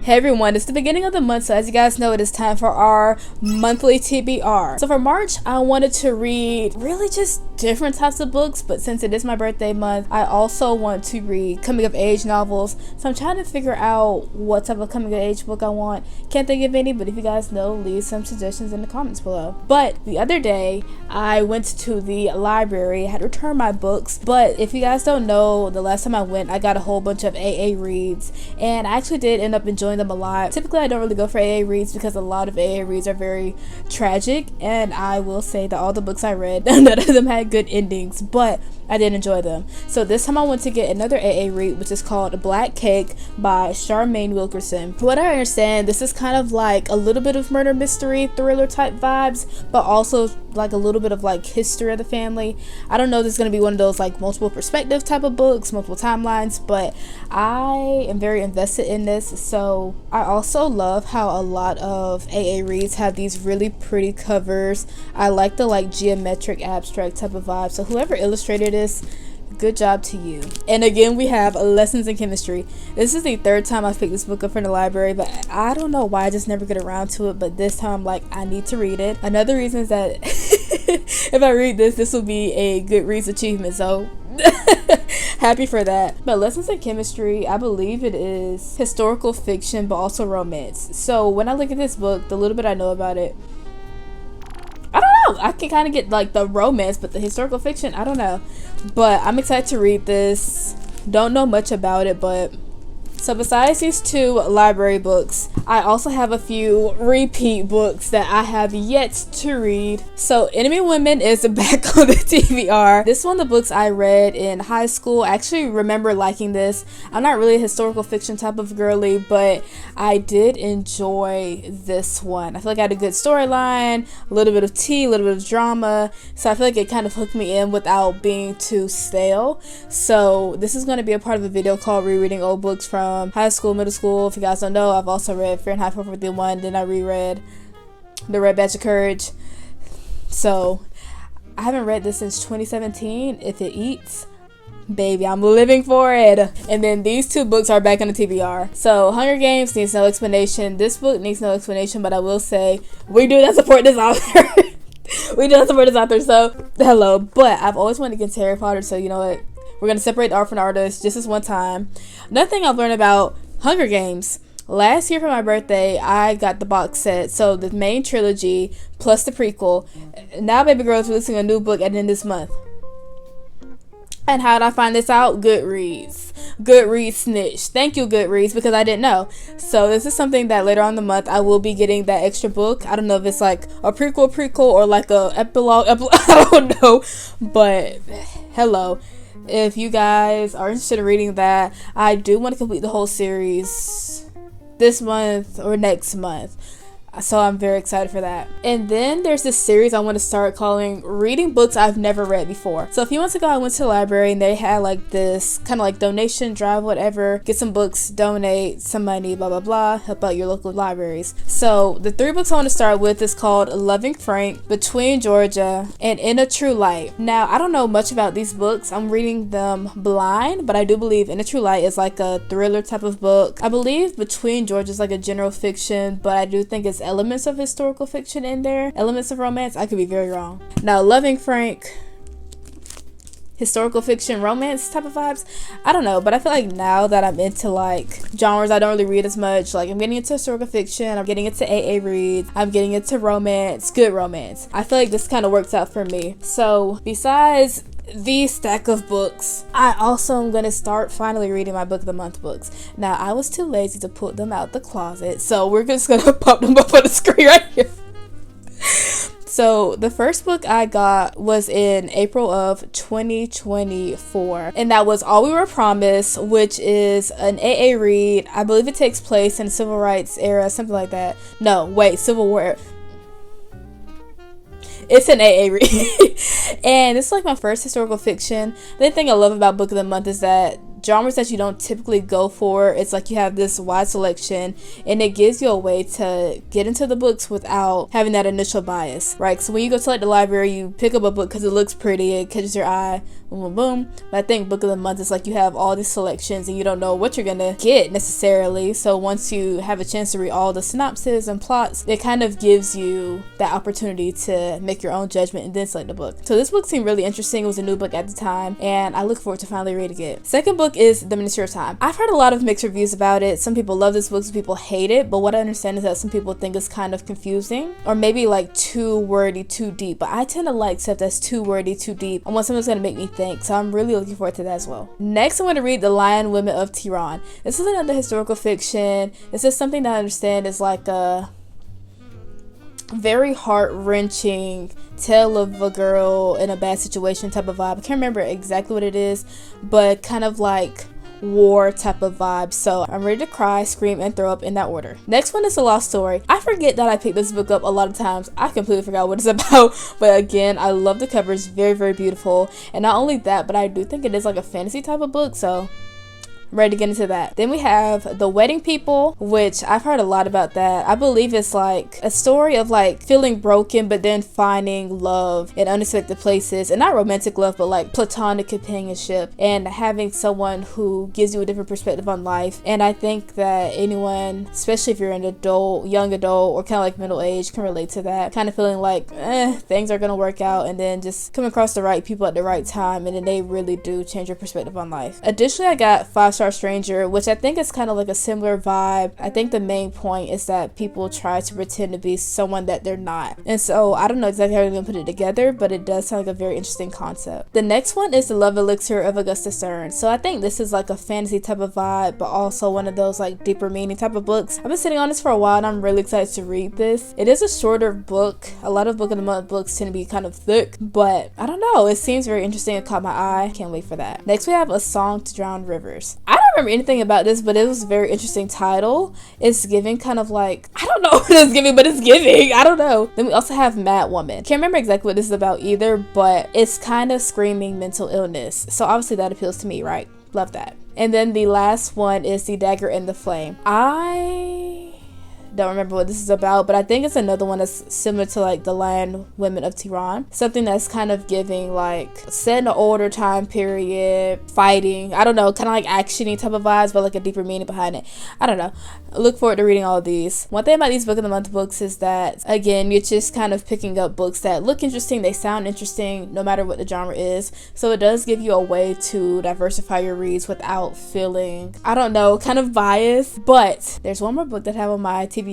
Hey everyone, it's the beginning of the month, so as you guys know, it is time for our monthly TBR. So for March, I wanted to read really just different types of books, but since it is my birthday month, I also want to read coming of age novels. So I'm trying to figure out what type of coming of age book I want. Can't think of any, but if you guys know, leave some suggestions in the comments below. But the other day, I went to the library, I had returned my books, but if you guys don't know, the last time I went, I got a whole bunch of AA reads, and I actually did end up enjoying them a lot. Typically I don't really go for AA reads because a lot of AA reads are very tragic, and I will say that all the books I read, none of them had good endings, but I did enjoy them. So this time I went to get another AA read, which is called Black Cake by Charmaine Wilkerson. From what I understand, this is kind of like a little bit of murder mystery thriller type vibes, but also like a little bit of like history of the family. I don't know if this is going to be one of those like multiple perspective type of books, multiple timelines, but I am very invested in this. So I also love how a lot of AA reads have these really pretty covers. I like the like geometric abstract type of vibe. So whoever illustrated this, good job to you. And again, we have Lessons in Chemistry. This is the third time I've picked this book up from the library, but I don't know why I just never get around to it, but this time I'm like, I need to read it. Another reason is that if I read this will be a Goodreads achievement, so happy for that. But Lessons in Chemistry, I believe it is historical fiction but also romance. So when I look at this book, the little bit I know about it, I don't know, I can kind of get like the romance, but the historical fiction, I don't know. But I'm excited to read this. Don't know much about it, but so besides these two library books, I also have a few repeat books that I have yet to read. So Enemy Women is back on the TBR. This is one of the books I read in high school. I actually remember liking this. I'm not really a historical fiction type of girly, but I did enjoy this one. I feel like I had a good storyline, a little bit of tea, a little bit of drama. So I feel like it kind of hooked me in without being too stale. So this is going to be a part of a video called Rereading Old Books from high school, middle school. If you guys don't know, I've also read Fahrenheit 451, then I reread The Red Badge of Courage. So I haven't read this since 2017. If it eats, baby, I'm living for it. And then these two books are back on the TBR. So Hunger Games needs no explanation. This book needs no explanation, but I will say we do not support this author. We do not support this author, so hello. But I've always wanted to get into Harry Potter, so you know what? We're going to separate the art from the artist just this one time. Another thing I've learned about Hunger Games. Last year for my birthday, I got the box set. So the main trilogy plus the prequel. Now Baby Girl is releasing a new book at the end of this month. And how did I find this out? Goodreads. Goodreads snitch. Thank you, Goodreads, because I didn't know. So this is something that later on in the month I will be getting that extra book. I don't know if it's like a prequel or like a epilogue. I don't know. But hello. If you guys are interested in reading that, I do want to complete the whole series this month or next month. So I'm very excited for that. And then there's this series I want to start calling Reading Books I've Never Read Before. So a few months ago I went to the library and they had like this kind of like donation drive, whatever. Get some books, donate some money, blah blah blah, help out your local libraries. So the three books I want to start with is called Loving Frank, Between Georgia, and In a True Light. Now I don't know much about these books. I'm reading them blind, but I do believe In a True Light is like a thriller type of book. I believe Between Georgia is like a general fiction, but I do think it's elements of historical fiction in there, elements of romance. I could be very wrong. Now Loving Frank, historical fiction, romance type of vibes, I don't know, but I feel like now that I'm into like genres I don't really read as much, like I'm getting into historical fiction, I'm getting into AA reads, I'm getting into romance, good romance. I feel like this kind of works out for me. So besides the stack of books, I also am going to start finally reading my book of the month books. Now I was too lazy to put them out the closet, so we're just going to pop them up on the screen right here. So the first book I got was in April of 2024, and that was All We Were Promised, which is an AA read. I believe it takes place in the civil rights era, something like that. No, wait, Civil War. It's an AA read. And it's like my first historical fiction. The thing I love about Book of the Month is that genres that you don't typically go for. It's like you have this wide selection, and it gives you a way to get into the books without having that initial bias, right? So when you go to like the library, you pick up a book because it looks pretty, it catches your eye, boom, boom, boom. But I think book of the month is like you have all these selections and you don't know what you're gonna get necessarily. So once you have a chance to read all the synopses and plots, it kind of gives you that opportunity to make your own judgment and then select the book. So this book seemed really interesting. It was a new book at the time, and I look forward to finally reading it. Second book is The Ministry of Time. I've heard a lot of mixed reviews about it. Some people love this book, some people hate it, but what I understand is that some people think it's kind of confusing or maybe like too wordy, too deep. But I tend to like stuff that's too wordy, too deep. I want something that's gonna make me think, so I'm really looking forward to that as well. Next, I'm going to read The Lion Women of Tehran. This is another historical fiction. This is something that I understand is like a very heart-wrenching tale of a girl in a bad situation type of vibe. I can't remember exactly what it is, but kind of like war type of vibe. So I'm ready to cry, scream, and throw up in that order. Next one is A Lost Story. I forget that I picked this book up a lot of times. I completely forgot what it's about, but again, I love the cover. It's very, very beautiful. And not only that, but I do think it is like a fantasy type of book, so I'm ready to get into that. Then we have The Wedding People, which I've heard a lot about that. I believe it's like a story of like feeling broken but then finding love in unexpected places, and not romantic love but like platonic companionship and having someone who gives you a different perspective on life. And I think that anyone, especially if you're an adult, young adult, or kind of like middle age, can relate to that kind of feeling like things are gonna work out, and then just come across the right people at the right time, and then they really do change your perspective on life. Additionally, I got Five Star Stranger, which I think is kind of like a similar vibe. I think the main point is that people try to pretend to be someone that they're not, and so I don't know exactly how they're gonna put it together, but it does sound like a very interesting concept. The next one is The Love Elixir of Augusta Stern. So I think this is like a fantasy type of vibe, but also one of those like deeper meaning type of books. I've been sitting on this for a while and I'm really excited to read this. It is a shorter book. A lot of book of the month books tend to be kind of thick, but I don't know, it seems very interesting. It caught my eye. Can't wait for that. Next we have A Song to Drown Rivers. I don't remember anything about this, but it was a very interesting title. It's giving kind of like, I don't know what it's giving, but it's giving, I don't know. Then we also have Mad Woman. Can't remember exactly what this is about either, but it's kind of screaming mental illness, so obviously that appeals to me, right? Love that. And then the last one is The Dagger and the Flame. I don't remember what this is about, but I think it's another one that's similar to like The Lion Women of Tehran. Something that's kind of giving like set in an older time period, fighting, I don't know, kind of like action-y type of vibes, but like a deeper meaning behind it. I don't know. I look forward to reading all of these. One thing about these book of the month books is that, again, you're just kind of picking up books that look interesting, they sound interesting, no matter what the genre is. So it does give you a way to diversify your reads without feeling, I don't know, kind of biased. But there's one more book that I have on my TBR.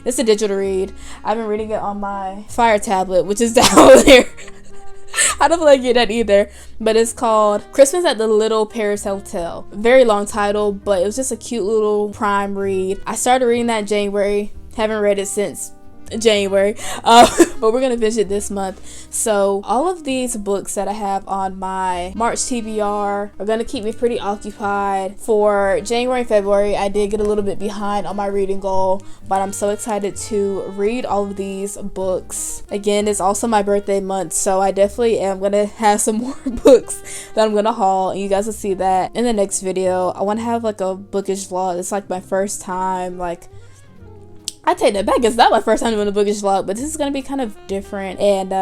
It's a digital read. I've been reading it on my Fire tablet, which is down there. I don't feel like getting that either, but it's called Christmas at the Little Paris Hotel. Very long title, but it was just a cute little prime read. I started reading that in January. Haven't read it since January, but we're gonna finish it this month. So all of these books that I have on my March TBR are gonna keep me pretty occupied for January and February. I did get a little bit behind on my reading goal, but I'm so excited to read all of these books. Again, it's also my birthday month, so I definitely am gonna have some more books that I'm gonna haul, and you guys will see that in the next video. I want to have like a bookish vlog. It's like my first time, like, I take that back, it's not my first time doing a bookish vlog, but this is going to be kind of different. And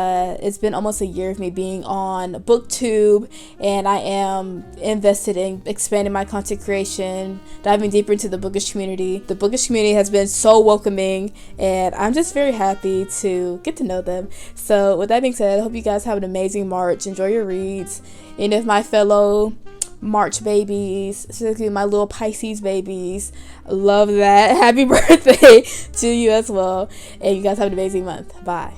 it's been almost a year of me being on BookTube, and I am invested in expanding my content creation, diving deeper into the bookish community. The bookish community has been so welcoming, and I'm just very happy to get to know them. So with that being said, I hope you guys have an amazing March. Enjoy your reads. And if my fellow March babies, specifically my little Pisces babies, love that. Happy birthday to you as well, and you guys have an amazing month. Bye.